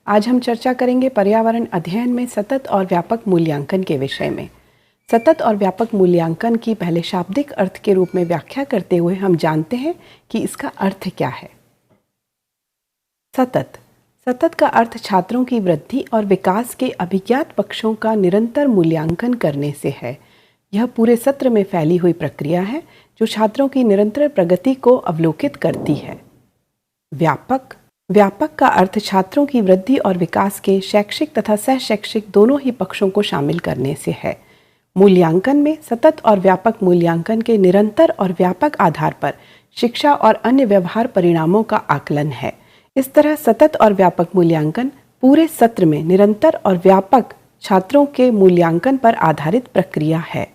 आज हम चर्चा करेंगे पर्यावरण अध्ययन में सतत और व्यापक मूल्यांकन के विषय में। सतत और व्यापक मूल्यांकन की पहले शाब्दिक अर्थ के रूप में व्याख्या करते हुए हम जानते हैं कि इसका अर्थ क्या है। सतत सतत का अर्थ छात्रों की वृद्धि और विकास के अभिज्ञात पक्षों का निरंतर मूल्यांकन करने से है। यह पूरे सत्र में फैली हुई प्रक्रिया है जो छात्रों की निरंतर प्रगति को अवलोकित करती है। व्यापक का अर्थ छात्रों की वृद्धि और विकास के शैक्षिक तथा सह-शैक्षिक दोनों ही पक्षों को शामिल करने से है। मूल्यांकन में सतत और व्यापक मूल्यांकन के निरंतर और व्यापक आधार पर शिक्षा और अन्य व्यवहार परिणामों का आकलन है। इस तरह सतत और व्यापक मूल्यांकन पूरे सत्र में निरंतर और व्यापक छात्रों के मूल्यांकन पर आधारित प्रक्रिया है।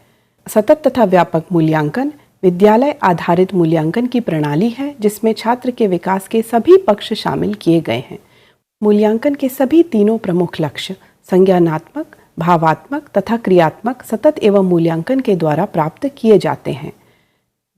सतत तथा व्यापक मूल्यांकन विद्यालय आधारित मूल्यांकन की प्रणाली है जिसमें छात्र के विकास के सभी पक्ष शामिल किए गए हैं। मूल्यांकन के सभी तीनों प्रमुख लक्ष्य संज्ञानात्मक, भावात्मक तथा क्रियात्मक सतत एवं मूल्यांकन के द्वारा प्राप्त किए जाते हैं।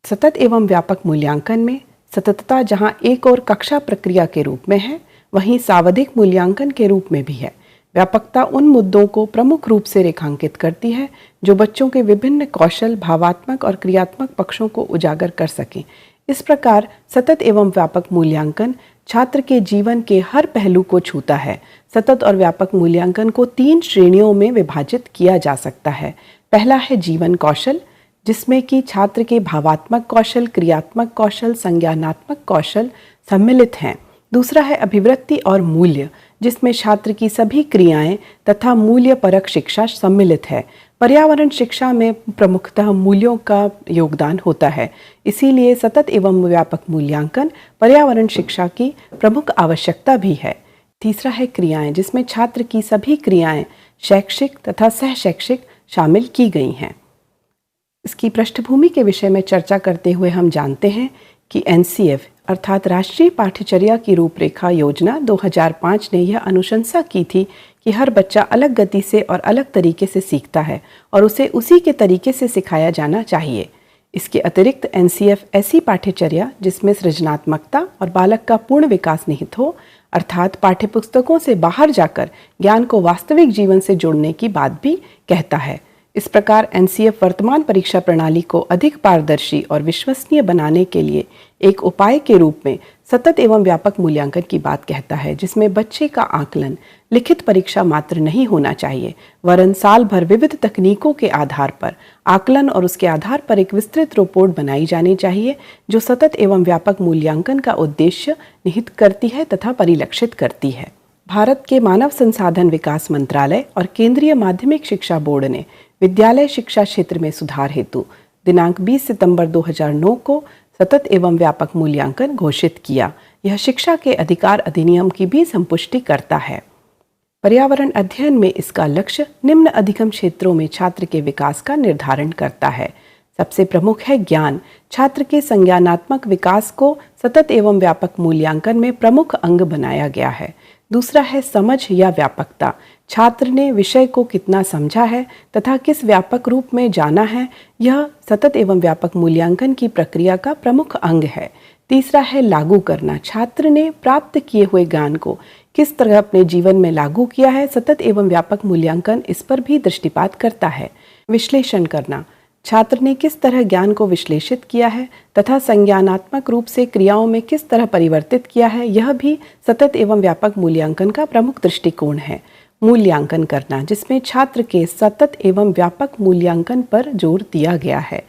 सतत एवं व्यापक मूल्यांकन में सततता जहां एक और कक्षा प्रक्रिया के रूप में है, वहीं सावधिक मूल्यांकन के रूप में भी है। व्यापकता उन मुद्दों को प्रमुख रूप से रेखांकित करती है जो बच्चों के विभिन्न कौशल, भावात्मक और क्रियात्मक पक्षों को उजागर कर सकें। इस प्रकार सतत एवं व्यापक मूल्यांकन छात्र के जीवन के हर पहलू को छूता है। सतत और व्यापक मूल्यांकन को 3 श्रेणियों में विभाजित किया जा सकता है। पहला है जीवन कौशल, जिसमें कि छात्र के भावात्मक कौशल, क्रियात्मक कौशल, संज्ञानात्मक कौशल सम्मिलित हैं। दूसरा है अभिवृत्ति और मूल्य, जिसमें छात्र की सभी क्रियाएं तथा मूल्य परक शिक्षा सम्मिलित है। पर्यावरण शिक्षा में प्रमुखतः मूल्यों का योगदान होता है, इसीलिए सतत एवं व्यापक मूल्यांकन पर्यावरण शिक्षा की प्रमुख आवश्यकता भी है। तीसरा है क्रियाएं, जिसमें छात्र की सभी क्रियाएं शैक्षिक तथा सह शैक्षिक शामिल की गई हैं। इसकी पृष्ठभूमि के विषय में चर्चा करते हुए हम जानते हैं कि NCF अर्थात राष्ट्रीय पाठ्यचर्या की रूपरेखा योजना 2005 ने यह अनुशंसा की थी कि हर बच्चा अलग गति से और अलग तरीके से सीखता है और उसे उसी के तरीके से सिखाया जाना चाहिए। इसके अतिरिक्त NCF ऐसी पाठ्यचर्या जिसमें सृजनात्मकता और बालक का पूर्ण विकास निहित हो, अर्थात पाठ्यपुस्तकों से बाहर जाकर ज्ञान को वास्तविक जीवन से जोड़ने की बात भी कहता है। इस प्रकार NCF वर्तमान परीक्षा प्रणाली को अधिक पारदर्शी और विश्वसनीय बनाने के लिए एक उपाय के रूप में सतत एवं व्यापक मूल्यांकन की बात कहता है, जिसमें बच्चे का आकलन लिखित परीक्षा मात्र नहीं होना चाहिए, वरन साल भर विविध तकनीकों के आधार पर आकलन और उसके आधार पर एक विस्तृत रिपोर्ट बनाई जानी चाहिए जो सतत एवं व्यापक मूल्यांकन का उद्देश्य निहित करती है तथा परिलक्षित करती है। भारत के मानव संसाधन विकास मंत्रालय और केंद्रीय माध्यमिक शिक्षा बोर्ड ने विद्यालय शिक्षा क्षेत्र में सुधार हेतु दिनांक 20 सितंबर 2009 को सतत एवं व्यापक मूल्यांकन घोषित किया। यह शिक्षा के अधिकार अधिनियम की भी संपुष्टि करता है। पर्यावरण अध्ययन में इसका लक्ष्य निम्न अधिगम क्षेत्रों में छात्र के विकास का निर्धारण करता है। सबसे प्रमुख है ज्ञान। छात्र के संज्ञानात्मक विकास को सतत एवं व्यापक मूल्यांकन में प्रमुख अंग बनाया गया है। दूसरा है समझ या व्यापकता। छात्र ने विषय को कितना समझा है तथा किस व्यापक रूप में जाना है, यह सतत एवं व्यापक मूल्यांकन की प्रक्रिया का प्रमुख अंग है। तीसरा है लागू करना। छात्र ने प्राप्त किए हुए ज्ञान को किस तरह अपने जीवन में लागू किया है, सतत एवं व्यापक मूल्यांकन इस पर भी दृष्टिपात करता है। विश्लेषण करना। छात्र ने किस तरह ज्ञान को विश्लेषित किया है तथा संज्ञानात्मक रूप से क्रियाओं में किस तरह परिवर्तित किया है, यह भी सतत एवं व्यापक मूल्यांकन का प्रमुख दृष्टिकोण है। मूल्यांकन करना, जिसमें छात्र के सतत एवं व्यापक मूल्यांकन पर जोर दिया गया है।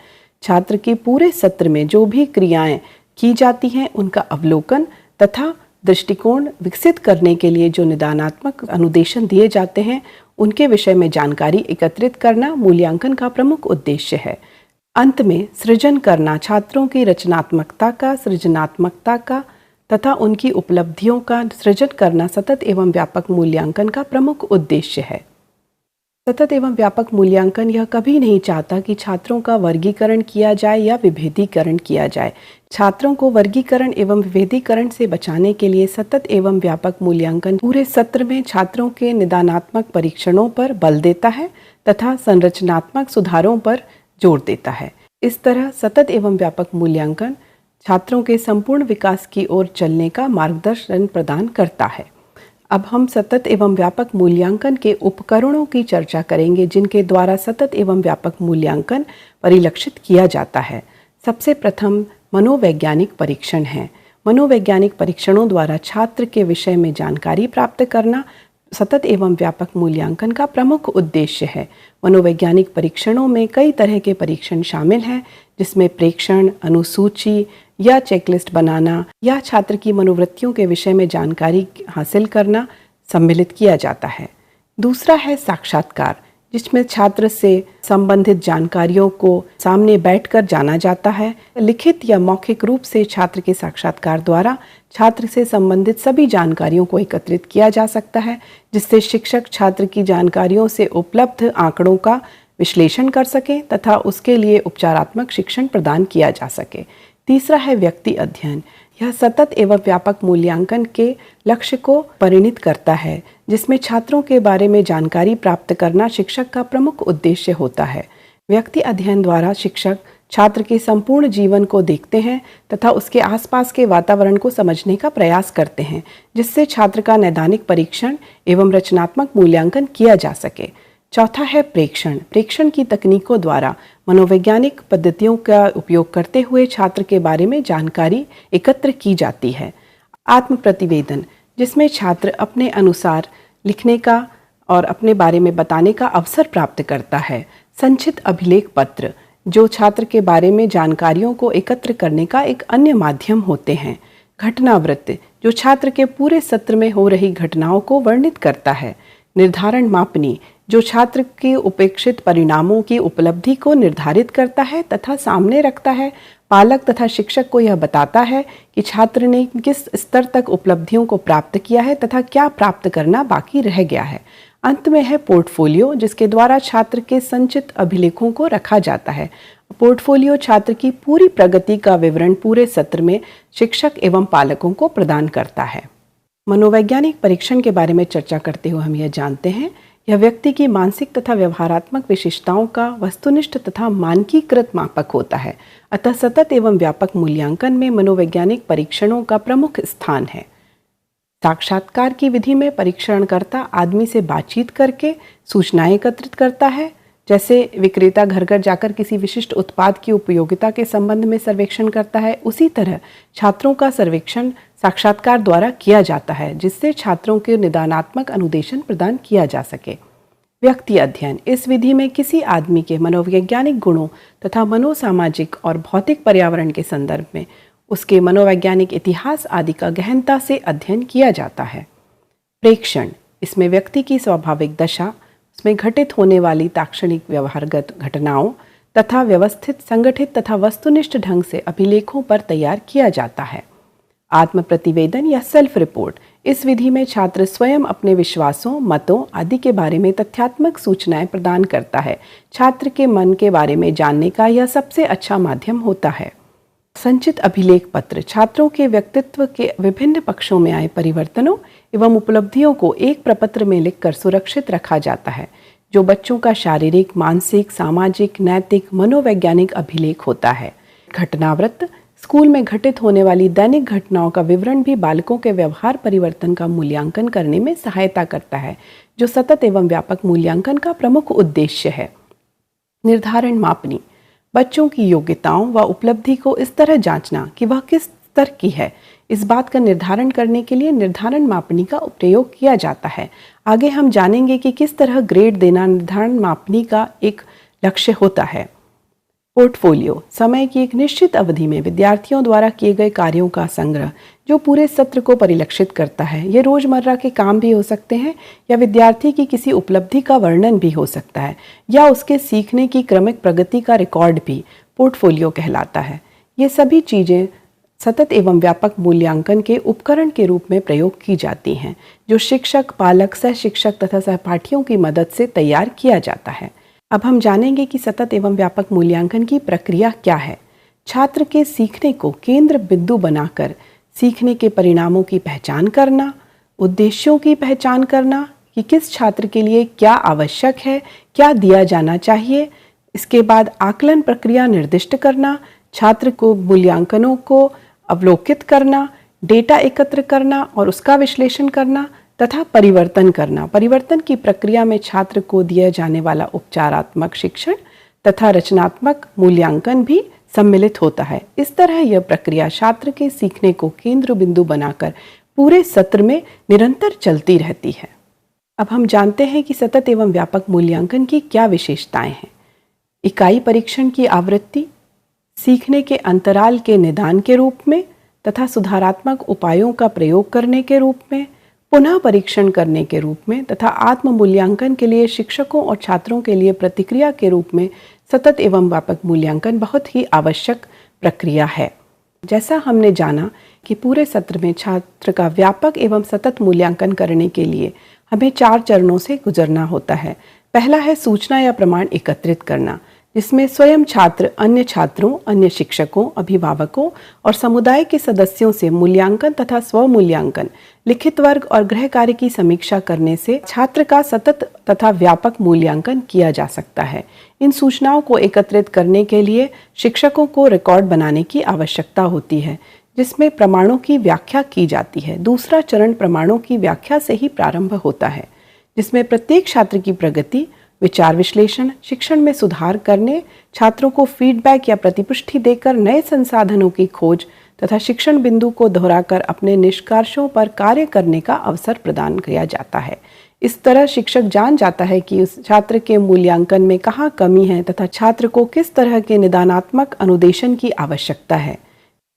छात्र के पूरे सत्र में जो भी क्रियाएं की जाती हैं उनका अवलोकन तथा दृष्टिकोण विकसित करने के लिए जो निदानात्मक अनुदेशन दिए जाते हैं उनके विषय में जानकारी एकत्रित करना मूल्यांकन का प्रमुख उद्देश्य है। अंत में सृजन करना छात्रों की रचनात्मकता का, सृजनात्मकता का तथा उनकी उपलब्धियों का सृजन करना सतत एवं व्यापक मूल्यांकन का प्रमुख उद्देश्य है। सतत एवं व्यापक मूल्यांकन यह कभी नहीं चाहता कि छात्रों का वर्गीकरण किया जाए या विभेदीकरण किया जाए। छात्रों को वर्गीकरण एवं विभेदीकरण से बचाने के लिए सतत एवं व्यापक मूल्यांकन पूरे सत्र में छात्रों के निदानात्मक परीक्षणों पर बल देता है तथा संरचनात्मक सुधारों पर जोर देता है। इस तरह सतत एवं व्यापक मूल्यांकन छात्रों के संपूर्ण विकास की ओर चलने का मार्गदर्शन प्रदान करता है। अब हम सतत एवं व्यापक मूल्यांकन के उपकरणों की चर्चा करेंगे जिनके द्वारा सतत एवं व्यापक मूल्यांकन परिलक्षित किया जाता है। सबसे प्रथम मनोवैज्ञानिक परीक्षण है। मनोवैज्ञानिक परीक्षणों द्वारा छात्र के विषय में जानकारी प्राप्त करना सतत एवं व्यापक मूल्यांकन का प्रमुख उद्देश्य है। मनोवैज्ञानिक परीक्षणों में कई तरह के परीक्षण शामिल हैं, जिसमें प्रेक्षण, अनुसूची या चेकलिस्ट बनाना या छात्र की मनोवृत्तियों के विषय में जानकारी हासिल करना सम्मिलित किया जाता है। दूसरा है साक्षात्कार, जिसमें छात्र से संबंधित जानकारियों को सामने बैठकर जाना जाता है। लिखित या मौखिक रूप से छात्र के साक्षात्कार द्वारा छात्र से संबंधित सभी जानकारियों को एकत्रित किया जा सकता है, जिससे शिक्षक छात्र की जानकारियों से उपलब्ध आंकड़ों का विश्लेषण कर सकें तथा उसके लिए उपचारात्मक शिक्षण प्रदान किया जा सके। तीसरा है व्यक्ति अध्ययन। यह सतत एवं व्यापक मूल्यांकन के लक्ष्य को परिणित करता है, जिसमें छात्रों के बारे में जानकारी प्राप्त करना शिक्षक का प्रमुख उद्देश्य होता है। व्यक्ति अध्ययन द्वारा शिक्षक छात्र के संपूर्ण जीवन को देखते हैं तथा उसके आसपास के वातावरण को समझने का प्रयास करते हैं, जिससे छात्र का नैदानिक परीक्षण एवं रचनात्मक मूल्यांकन किया जा सके। चौथा है प्रेक्षण। प्रेक्षण की तकनीकों द्वारा मनोवैज्ञानिक पद्धतियों का उपयोग करते हुए छात्र के बारे में जानकारी एकत्र की जाती है। आत्म प्रतिवेदन, जिसमें छात्र अपने अनुसार लिखने का और अपने बारे में बताने का अवसर प्राप्त करता है। संचित अभिलेख पत्र, जो छात्र के बारे में जानकारियों को एकत्र करने का एक अन्य माध्यम होते हैं। घटनावृत्त, जो छात्र के पूरे सत्र में हो रही घटनाओं को वर्णित करता है। निर्धारण मापनी, जो छात्र के उपेक्षित परिणामों की उपलब्धि को निर्धारित करता है तथा सामने रखता है। पालक तथा शिक्षक को यह बताता है कि छात्र ने किस स्तर तक उपलब्धियों को प्राप्त किया है तथा क्या प्राप्त करना बाकी रह गया है। अंत में है पोर्टफोलियो, जिसके द्वारा छात्र के संचित अभिलेखों को रखा जाता है। पोर्टफोलियो छात्र की पूरी प्रगति का विवरण पूरे सत्र में शिक्षक एवं पालकों को प्रदान करता है। मनोवैज्ञानिक परीक्षण के बारे में चर्चा करते हुए हम यह जानते हैं, यह व्यक्ति की मानसिक तथा व्यवहारात्मक विशेषताओं का वस्तुनिष्ठ तथा मानकीकृत मापक होता है। अतः सतत एवं व्यापक मूल्यांकन में मनोवैज्ञानिक परीक्षणों का प्रमुख स्थान है। साक्षात्कार की विधि में परीक्षणकर्ता आदमी से बातचीत करके सूचनाएं एकत्रित करता है। जैसे विक्रेता घर घर जाकर किसी विशिष्ट उत्पाद की उपयोगिता के संबंध में सर्वेक्षण करता है, उसी तरह छात्रों का सर्वेक्षण साक्षात्कार द्वारा किया जाता है, जिससे छात्रों के निदानात्मक अनुदेशन प्रदान किया जा सके। व्यक्ति अध्ययन, इस विधि में किसी आदमी के मनोवैज्ञानिक गुणों तथा मनोसामाजिक और भौतिक पर्यावरण के संदर्भ में उसके मनोवैज्ञानिक इतिहास आदि का गहनता से अध्ययन किया जाता है। प्रेक्षण, इसमें व्यक्ति की स्वाभाविक दशा, उसमें घटित होने वाली ताक्षणिक व्यवहारगत घटनाओं तथा व्यवस्थित, संगठित तथा वस्तुनिष्ठ ढंग से अभिलेखों पर तैयार किया जाता है। आत्म प्रतिवेदन या सेल्फ रिपोर्ट, इस विधि में छात्र स्वयं अपने विश्वासों, मतों आदि के बारे में तथ्यात्मक सूचनाएं प्रदान करता है। छात्र के मन के बारे में जानने का यह सबसे अच्छा माध्यम होता है। संचित अभिलेख पत्र, छात्रों के व्यक्तित्व के विभिन्न पक्षों में आए परिवर्तनों एवं उपलब्धियों को एक प्रपत्र में लिखकर सुरक्षित रखा जाता है, जो बच्चों का शारीरिक, मानसिक, सामाजिक, नैतिक, मनोवैज्ञानिक अभिलेख होता है। घटनावृत्त, स्कूल में घटित होने वाली दैनिक घटनाओं का विवरण भी बालकों के व्यवहार परिवर्तन का मूल्यांकन करने में सहायता करता है, जो सतत एवं व्यापक मूल्यांकन का प्रमुख उद्देश्य है। निर्धारण मापनी, बच्चों की योग्यताओं व उपलब्धि को इस तरह जांचना कि वह किस स्तर की है, इस बात का निर्धारण करने के लिए निर्धारण मापनी का प्रयोग किया जाता है। आगे हम जानेंगे कि किस तरह ग्रेड देना निर्धारण मापनी का एक लक्ष्य होता है। पोर्टफोलियो, समय की एक निश्चित अवधि में विद्यार्थियों द्वारा किए गए कार्यों का संग्रह, जो पूरे सत्र को परिलक्षित करता है। ये रोजमर्रा के काम भी हो सकते हैं या विद्यार्थी की किसी उपलब्धि का वर्णन भी हो सकता है, या उसके सीखने की क्रमिक प्रगति का रिकॉर्ड भी पोर्टफोलियो कहलाता है। ये सभी चीज़ें सतत एवं व्यापक मूल्यांकन के उपकरण के रूप में प्रयोग की जाती हैं, जो शिक्षक, पालक, सह शिक्षक तथा सहपाठियों की मदद से तैयार किया जाता है। अब हम जानेंगे कि सतत एवं व्यापक मूल्यांकन की प्रक्रिया क्या है। छात्र के सीखने को केंद्र बिंदु बनाकर सीखने के परिणामों की पहचान करना, उद्देश्यों की पहचान करना कि किस छात्र के लिए क्या आवश्यक है, क्या दिया जाना चाहिए। इसके बाद आकलन प्रक्रिया निर्दिष्ट करना, छात्र को मूल्यांकनों को अवलोकित करना, डेटा एकत्र करना और उसका विश्लेषण करना तथा परिवर्तन करना। परिवर्तन की प्रक्रिया में छात्र को दिया जाने वाला उपचारात्मक शिक्षण तथा रचनात्मक मूल्यांकन भी सम्मिलित होता है। इस तरह यह प्रक्रिया छात्र के सीखने को केंद्र बिंदु बनाकर पूरे सत्र में निरंतर चलती रहती है। अब हम जानते हैं कि सतत एवं व्यापक मूल्यांकन की क्या विशेषताएं हैं। इकाई परीक्षण की आवृत्ति, सीखने के अंतराल के निदान के रूप में तथा सुधारात्मक उपायों का प्रयोग करने के रूप में, पुनः परीक्षण करने के रूप में तथा आत्म मूल्यांकन के लिए शिक्षकों और छात्रों के लिए प्रतिक्रिया के रूप में सतत एवं व्यापक मूल्यांकन बहुत ही आवश्यक प्रक्रिया है। जैसा हमने जाना कि पूरे सत्र में छात्र का व्यापक एवं सतत मूल्यांकन करने के लिए हमें 4 चरणों से गुजरना होता है। पहला है सूचना या प्रमाण एकत्रित करना, जिसमें स्वयं छात्र अन्य छात्रों, अन्य शिक्षकों, अभिभावकों और समुदाय के सदस्यों से मूल्यांकन तथा स्वमूल्यांकन, लिखित वर्ग और गृह कार्य की समीक्षा करने से छात्र का सतत तथा व्यापक मूल्यांकन किया जा सकता है। इन सूचनाओं को एकत्रित करने के लिए शिक्षकों को रिकॉर्ड बनाने की आवश्यकता होती है, जिसमें प्रमाणों की व्याख्या की जाती है। दूसरा चरण प्रमाणों की व्याख्या से ही प्रारंभ होता है, जिसमें प्रत्येक छात्र की प्रगति, विचार विश्लेषण, शिक्षण में सुधार करने, छात्रों को फीडबैक या प्रतिपुष्टि देकर नए संसाधनों की खोज तथा शिक्षण बिंदु को दोहराकर अपने निष्कर्षों पर कार्य करने का अवसर प्रदान किया जाता है। इस तरह शिक्षक जान जाता है कि उस छात्र के मूल्यांकन में कहाँ कमी है तथा छात्र को किस तरह के निदानात्मक अनुदेशन की आवश्यकता है।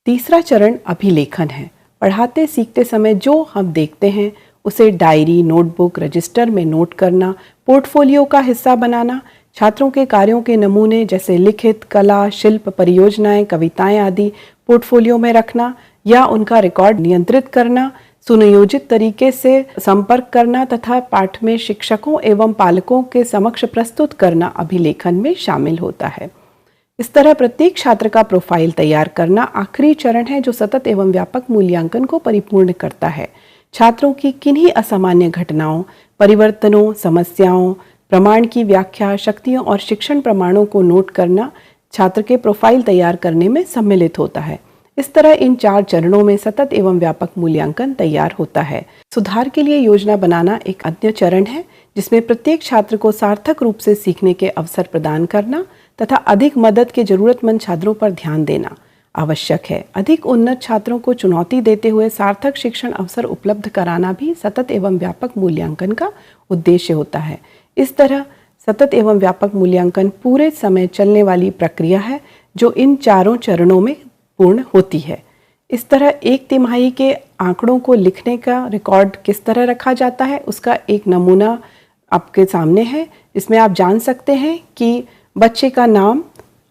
तीसरा चरण अभिलेखन है। पढ़ाते सीखते समय जो हम देखते हैं उसे डायरी, नोटबुक, रजिस्टर में नोट करना, पोर्टफोलियो का हिस्सा बनाना, छात्रों के कार्यों के नमूने जैसे लिखित, कला, शिल्प, परियोजनाएं, कविताएं आदि पोर्टफोलियो में रखना या उनका रिकॉर्ड नियंत्रित करना, सुनियोजित तरीके से संपर्क करना तथा पाठ में शिक्षकों एवं पालकों के समक्ष प्रस्तुत करना अभिलेखन में शामिल होता है। इस तरह प्रत्येक छात्र का प्रोफाइल तैयार करना आखिरी चरण है, जो सतत एवं व्यापक मूल्यांकन को परिपूर्ण करता है। छात्रों की किन्हीं असामान्य घटनाओं, परिवर्तनों, समस्याओं, प्रमाण की व्याख्या, शक्तियों और शिक्षण प्रमाणों को नोट करना छात्र के प्रोफाइल तैयार करने में सम्मिलित होता है। इस तरह इन 4 चरणों में सतत एवं व्यापक मूल्यांकन तैयार होता है। सुधार के लिए योजना बनाना एक अन्य चरण है, जिसमें प्रत्येक छात्र को सार्थक रूप से सीखने के अवसर प्रदान करना तथा अधिक मदद के जरूरतमंद छात्रों पर ध्यान देना आवश्यक है। अधिक उन्नत छात्रों को चुनौती देते हुए सार्थक शिक्षण अवसर उपलब्ध कराना भी सतत एवं व्यापक मूल्यांकन का उद्देश्य होता है। इस तरह सतत एवं व्यापक मूल्यांकन पूरे समय चलने वाली प्रक्रिया है, जो इन 4 चरणों में पूर्ण होती है। इस तरह 1 तिमाही के आंकड़ों को लिखने का रिकॉर्ड किस तरह रखा जाता है, उसका एक नमूना आपके सामने है। इसमें आप जान सकते हैं कि बच्चे का नाम,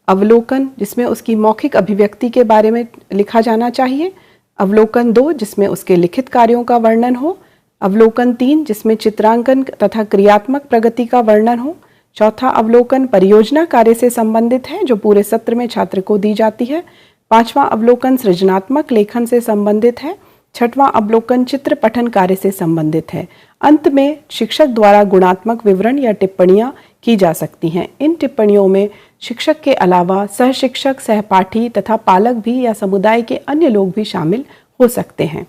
अवलोकन जिसमें उसकी मौखिक अभिव्यक्ति के बारे में लिखा जाना चाहिए, अवलोकन 2 जिसमें उसके लिखित कार्यों का वर्णन हो, अवलोकन 3 जिसमें चित्रांकन तथा क्रियात्मक प्रगति का वर्णन हो, चौथा अवलोकन परियोजना कार्य से संबंधित है जो पूरे सत्र में छात्र को दी जाती है, 5वां अवलोकन सृजनात्मक लेखन से संबंधित है, 6वां अवलोकन चित्र पठन कार्य से संबंधित है। अंत में शिक्षक द्वारा गुणात्मक विवरण या टिप्पणियां की जा सकती हैं। इन टिप्पणियों में शिक्षक के अलावा सहशिक्षक, सहपाठी तथा पालक भी या समुदाय के अन्य लोग भी शामिल हो सकते हैं।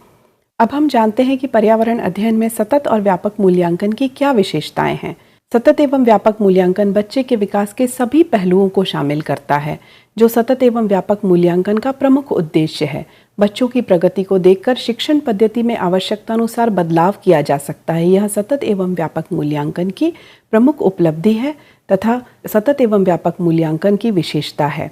अब हम जानते हैं कि पर्यावरण अध्ययन में सतत और व्यापक मूल्यांकन की क्या विशेषताएं हैं। सतत एवं व्यापक मूल्यांकन बच्चे के विकास के सभी पहलुओं को शामिल करता है, जो सतत एवं व्यापक मूल्यांकन का प्रमुख उद्देश्य है। बच्चों की प्रगति को देखकर शिक्षण पद्धति में आवश्यकतानुसार बदलाव किया जा सकता है। यह सतत एवं व्यापक मूल्यांकन की प्रमुख उपलब्धि है तथा सतत एवं व्यापक मूल्यांकन की विशेषता है।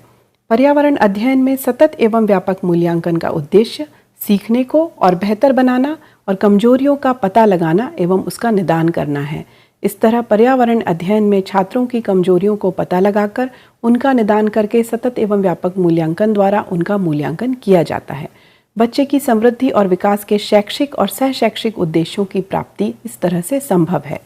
पर्यावरण अध्ययन में सतत एवं व्यापक मूल्यांकन का उद्देश्य सीखने को और बेहतर बनाना और कमजोरियों का पता लगाना एवं उसका निदान करना है। इस तरह पर्यावरण अध्ययन में छात्रों की कमजोरियों को पता लगाकर उनका निदान करके सतत एवं व्यापक मूल्यांकन द्वारा उनका मूल्यांकन किया जाता है। बच्चे की समृद्धि और विकास के शैक्षिक और सहशैक्षिक उद्देश्यों की प्राप्ति इस तरह से संभव है।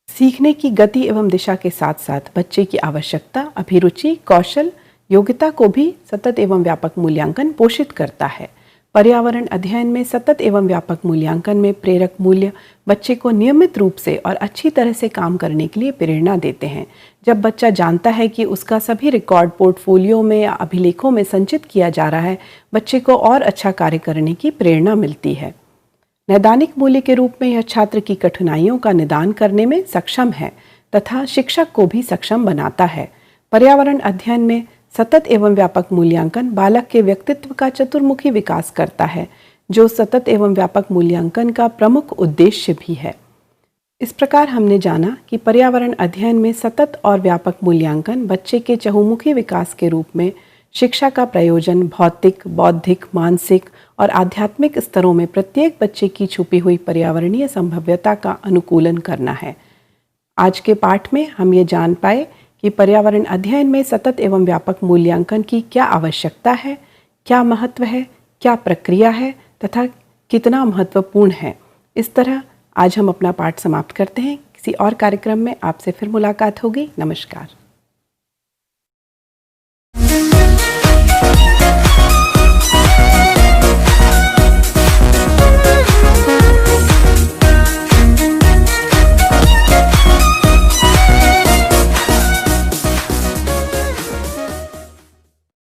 सीखने की गति एवं दिशा के साथ साथ बच्चे की आवश्यकता, अभिरुचि, कौशल, योग्यता को भी सतत एवं व्यापक मूल्यांकन पोषित करता है। पर्यावरण अध्ययन में सतत एवं व्यापक मूल्यांकन में प्रेरक मूल्य बच्चे को नियमित रूप से और अच्छी तरह से काम करने के लिए प्रेरणा देते हैं। जब बच्चा जानता है कि उसका सभी रिकॉर्ड पोर्टफोलियो में या अभिलेखों में संचित किया जा रहा है, बच्चे को और अच्छा कार्य करने की प्रेरणा मिलती है। नैदानिक मूल्य के रूप में यह छात्र की कठिनाइयों का निदान करने में सक्षम है तथा शिक्षक को भी सक्षम बनाता है। पर्यावरण अध्ययन में सतत एवं व्यापक मूल्यांकन बालक के व्यक्तित्व का चतुर्मुखी विकास करता है, जो सतत एवं व्यापक मूल्यांकन का प्रमुख उद्देश्य भी है। इस प्रकार हमने जाना कि पर्यावरण अध्ययन में सतत और व्यापक मूल्यांकन बच्चे के चहुमुखी विकास के रूप में शिक्षा का प्रयोजन भौतिक, बौद्धिक, मानसिक और आध्यात्मिक स्तरों में प्रत्येक बच्चे की छुपी हुई पर्यावरणीय संभाव्यता का अनुकूलन करना है। आज के पाठ में हम ये जान पाए कि पर्यावरण अध्ययन में सतत एवं व्यापक मूल्यांकन की क्या आवश्यकता है, क्या महत्व है, क्या प्रक्रिया है तथा कितना महत्वपूर्ण है। इस तरह आज हम अपना पाठ समाप्त करते हैं। किसी और कार्यक्रम में आपसे फिर मुलाकात होगी। नमस्कार।